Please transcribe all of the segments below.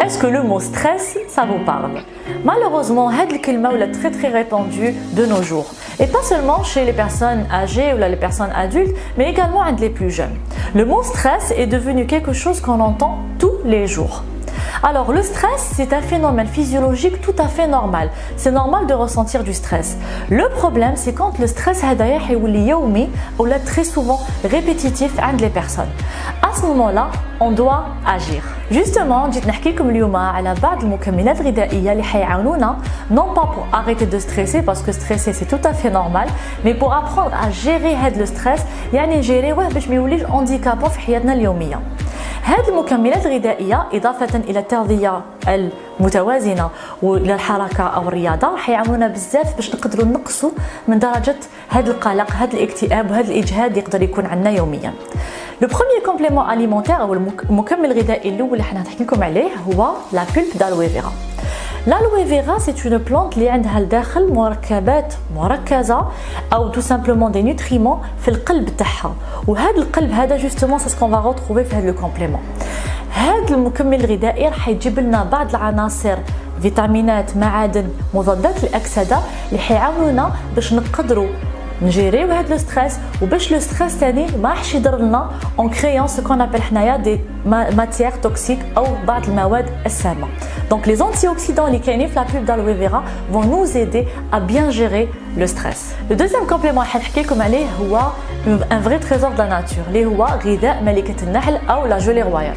Est-ce que le mot stress, ça vous parle? Malheureusement, cette kalima est très très répandue de nos jours. Et pas seulement chez les personnes âgées ou les personnes adultes, mais également entre les plus jeunes. Le mot stress est devenu quelque chose qu'on entend tous les jours. Alors le stress, c'est un phénomène physiologique tout à fait normal. C'est normal de ressentir du stress. Le problème, c'est quand le stress est ou là très souvent répétitif entre les personnes. À ce moment-là, on doit agir. Justement, جيت نحكيكم اليوم على بعض المكملات الغذائية اللي حيعاونونا non pas pour arrêter de stresser parce que stresser c'est tout à fait normal, mais pour apprendre à gérer هذا le stress يعني نجيريوه باش ما يوليش handicapant في حياتنا اليومية. هذه المكملات الغذائية إضافة إلى التغذية المتوازنة والى الحركة أو الرياضة حيعاونونا بزاف باش نقدروا نقصوا من درجة هذا القلق، هذا الاكتئاب وهذا الإجهاد اللي يقدر يكون عندنا يوميا. Le premier complément alimentaire أو المكمل الغذائي الأول اللي حنا نحكي لكم عليه هو la pulpe d'aloe vera. L'aloe vera, c'est une plante qui a الداخل مركبات مركزة أو tout simplement des nutriments في القلب تاعها. وهذا القلب هذا justement c'est ce qu'on va retrouver في هذا le complément. هذا المكمل الغذائي راح يجيب لنا بعض العناصر فيتامينات معادن مضادات للأكسدة اللي حيعاونونا باش نقدروا نجيريو هذا الستريس وباش لو ستريس ثاني ما راحش يضر لنا اون كريون سو كون ابل حنايا دي ماتيير توكسيك او بعض المواد السامه. دونك لي زونتي اوكسيدون اللي كاينين في لا بوب دالوي فيرا vont nous aider à bien gérer le stress. Le deuxième complément اللي حنحكي لكم عليه هو un vrai trésor de la nature اللي هو غذاء ملكة النحل او لا جولي رويال.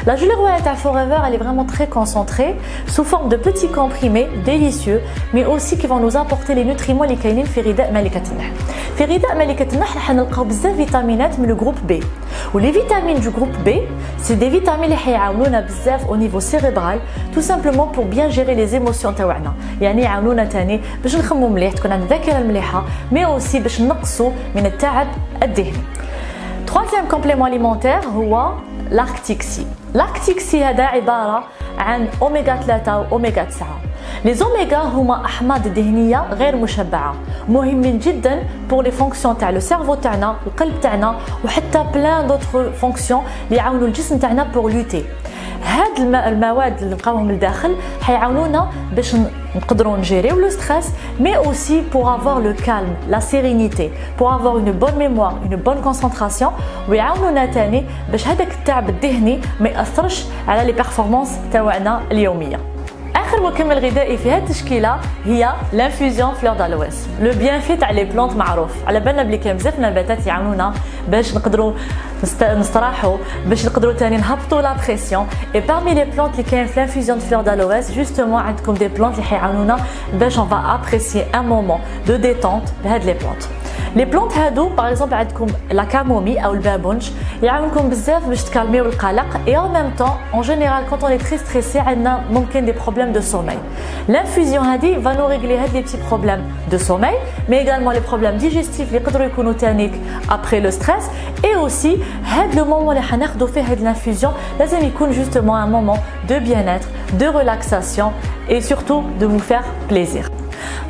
La gelée royale à Forever, elle est vraiment très concentrée sous forme de petits comprimés délicieux, mais aussi qui vont nous apporter les nutriments اللي كاينين في غذاء ملكة النحل. في غذاء ملكة النحل حنلقاو بزاف فيتامينات من الجروب B. ولي فيتامين du groupe B, c'est des vitamines اللي حيعاونونا بزاف au niveau cérébral, tout simplement pour bien gérer les émotions تاعنا. يعني يعاونونا تاني باش نخمو مليح، تكون عندنا ذاكرة مليحة، mais aussi باش نقصوا من التعب الذهني. Troisième complément alimentaire هو l'arctic-C. l'arctic-C هذا عبارة عن أوميغا 3 وأوميغا 9. Les oméga هما أحماض دهنية غير مشبعة مهمين جدا pour les fonctions تاع le cerveau تاعنا، القلب تاعنا وحتى plein d'autres fonctions اللي يعاونوا الجسم تاعنا pour lutter. هاد المواد اللي نلقاوهم لداخل حيعاونونا باش نقدروا نجيريو لو ستريس مي اوسي pour avoir le calme, la sérénité, pour avoir une bonne mémoire, une bonne concentration ويعاونونا تاني باش هذاك التعب الذهني ما ياثرش على لي بيرفورمانس تاعنا اليوميه. اخر مكمل غذائي في هذه التشكيله هي لانفوزيون فلور دالويس. لو بيانفي تاع لي بلانت معروف، على بالنا بلي كاين بزاف نباتات يعاونونا باش نقدروا نستراحوا، باش نقدروا ثاني نهبطوا لا بريسيون. اي بارمي لي بلانت اللي كاين في لانفوزيون فلور دالويس جوستومون عندكم دي بلانت اللي حيعاونونا باش اون فا ابريسيي ان مومون دو ديتونت بهاد لي بلانت. لي بلانت هادو باغ اكزومبل عندكم لا كامومي او البابونج يعاونكم بزاف باش تكالميو القلق اي ان ميم طون اون جينيرال كونط اون اي تري ستريسي عندنا ممكن دي بروبليم de sommeil. L'infusion هذه va nous régler les petits problèmes de sommeil, mais également les problèmes digestifs اللي يقدروا يكونوا تانيك après le stress, et aussi هذا le moment اللي حناخدو فيه هذه l'infusion لازم يكون justement un moment de bien-être, de relaxation et surtout de vous faire plaisir.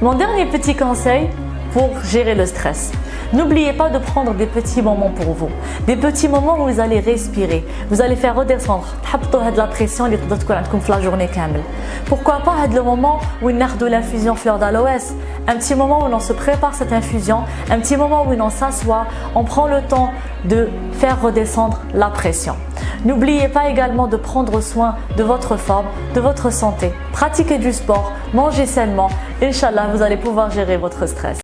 Mon dernier petit conseil pour gérer le stress. N'oubliez pas de prendre des petits moments pour vous. Des petits moments où vous allez respirer. Vous allez faire redescendre. تحبطوا هاد la pression اللي تقدر تكون عندكم في la journée كامل. Pourquoi pas هاد le moment où ناخدو l'infusion fleur d'aloès. Un petit moment où on se prépare cette infusion. Un petit moment où on s'assoit. On prend le temps de faire redescendre la pression. N'oubliez pas également de prendre soin de votre forme, de votre santé. Pratiquez du sport, mangez sainement. Inch'Allah, vous allez pouvoir gérer votre stress.